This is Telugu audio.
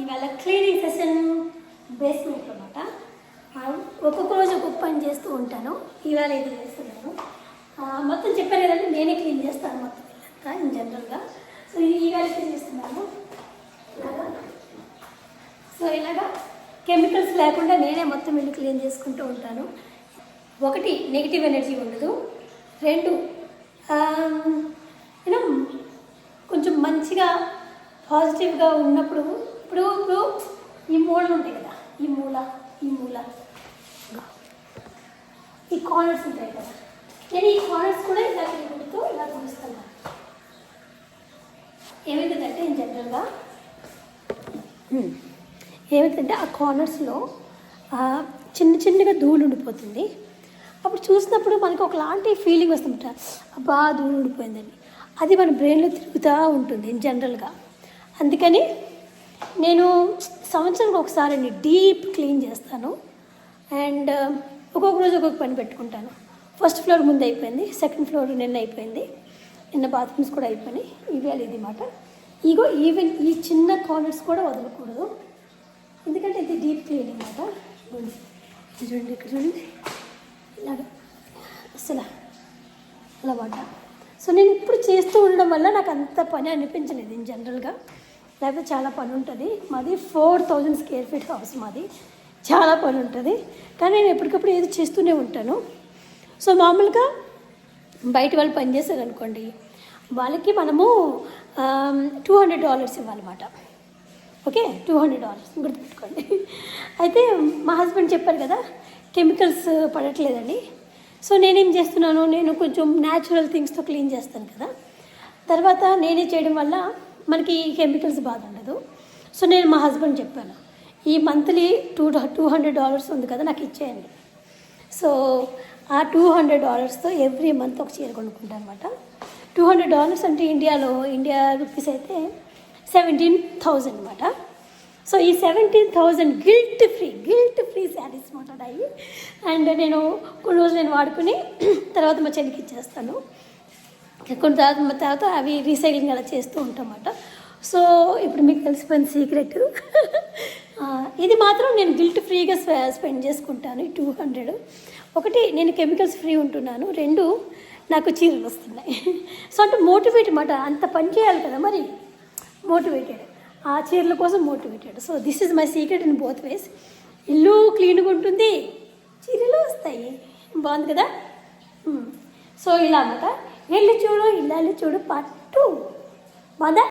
ఇవాళ క్లీనింగ్ సెషన్ బేస్మెంట్ అనమాట. ఒక్కొక్క రోజు ఒక్కొక్క పని చేస్తూ ఉంటాను. ఇవాళ ఇది చేస్తున్నాను. మొత్తం చెప్పాను కదండి, నేనే క్లీన్ చేస్తాను మొత్తం ఇలాగా ఇన్ జనరల్గా. సో ఇవాళ క్లీన్ చేస్తున్నాను ఇలాగా. సో ఇలాగా కెమికల్స్ లేకుండా నేనే మొత్తం ఇల్లు క్లీన్ చేసుకుంటూ ఉంటాను. ఒకటి, నెగిటివ్ ఎనర్జీ ఉండదు. రెండు, యూనో కొంచెం మంచిగా పాజిటివ్గా ఉన్నప్పుడు ఇప్పుడు ఈ మూలలు ఉంటాయి కదా, ఈ మూల ఈ కార్నర్స్ ఉంటాయి కదా, నేను ఈ కార్నర్స్ కూడా ఇలా తిరుగుతూ ఇలా చూస్తాను. ఏమవుతుందంటే ఇన్ జనరల్గా ఏమవుతుందంటే ఆ కార్నర్స్లో చిన్నగా ధూళి ఉండిపోతుంది. అప్పుడు చూసినప్పుడు మనకు ఒకలాంటి ఫీలింగ్ వస్తుంట, అబ్బా ధూళి ఉండిపోయిందని. అది మన బ్రెయిన్లో తిరుగుతూ ఉంటుంది ఇన్ జనరల్గా. అందుకని నేను సంవత్సరానికి ఒకసారి డీప్ క్లీన్ చేస్తాను. అండ్ ఒక్కొక్క రోజు ఒక్కొక్క పని పెట్టుకుంటాను. ఫస్ట్ ఫ్లోర్ ముందు అయిపోయింది, సెకండ్ ఫ్లోర్ నిన్న అయిపోయింది, నిన్న బాత్రూమ్స్ కూడా అయిపోయినాయి. ఇవాళ ఇది మాట. ఈవెన్ ఈ చిన్న కార్నర్స్ కూడా వదలకూడదు, ఎందుకంటే ఇది డీప్ క్లీనింగ్ మాట. చూడండి ఇక్కడ చూడండి ఇలాగా అసలు అలామాట. సో నేను ఇప్పుడు చేస్తూ ఉండడం వల్ల నాకు అంత పని అనిపించలేదు ఇన్ జనరల్గా. లేకపోతే చాలా పని ఉంటుంది. మాది 4000 స్క్వేర్ ఫీట్ హౌస్ మాది, చాలా పని ఉంటుంది. కానీ నేను ఎప్పటికప్పుడు ఏదో చేస్తూనే ఉంటాను. సో మామూలుగా బయట వాళ్ళు పని చేశారు అనుకోండి, వాళ్ళకి మనము $200 ఇవ్వాలన్నమాట. ఓకే, $200 గుర్తుపెట్టుకోండి. అయితే మా హస్బెండ్ చెప్పారు కదా కెమికల్స్ పడట్లేదని. సో నేనేం చేస్తున్నాను, నేను కొంచెం న్యాచురల్ థింగ్స్తో క్లీన్ చేస్తాను కదా. తర్వాత నేనే చేయడం వల్ల మనకి కెమికల్స్ బాధ ఉండదు. సో నేను మా హస్బెండ్ చెప్పాను, ఈ మంత్లీ $200 ఉంది కదా నాకు ఇచ్చేయండి. సో ఆ $200తో ఎవ్రీ మంత్ ఒక చీర కొనుక్కుంటాను అనమాట. $200 అంటే ఇండియా రూపీస్ అయితే 17,000 అనమాట. సో ఈ 17,000 గిల్ట్ ఫ్రీ శారీస్ అనమాట అవి. అండ్ నేను కొన్ని రోజులు నేను వాడుకుని తర్వాత మా చెల్లికి ఇచ్చేస్తాను. కొన్ని తర్వాత అవి రీసైక్లింగ్ అలా చేస్తూ ఉంటామన్నమాట. సో ఇప్పుడు మీకు తెలిసిపోయిన సీక్రెట్ ఇది మాత్రం నేను గిల్ట్ ఫ్రీగా స్పెండ్ చేసుకుంటాను. ఈ 200 ఒకటి, నేను కెమికల్స్ ఫ్రీ ఉంటున్నాను. రెండు, నాకు చీరలు వస్తున్నాయి. సో అంటే మోటివేట్ అన్నమాట, అంత పని చేయాలి కదా మరి, మోటివేటెడ్, ఆ చీరల కోసం motivated. So this is my secret in both ways. ఇల్లు క్లీన్గా ఉంటుంది, చీరలు వస్తాయి, బాగుంది కదా. సో ఇలా అన్నమాట. వెళ్ళి చూడు, ఇల్లాలి చూడు, పట్టు బాగా.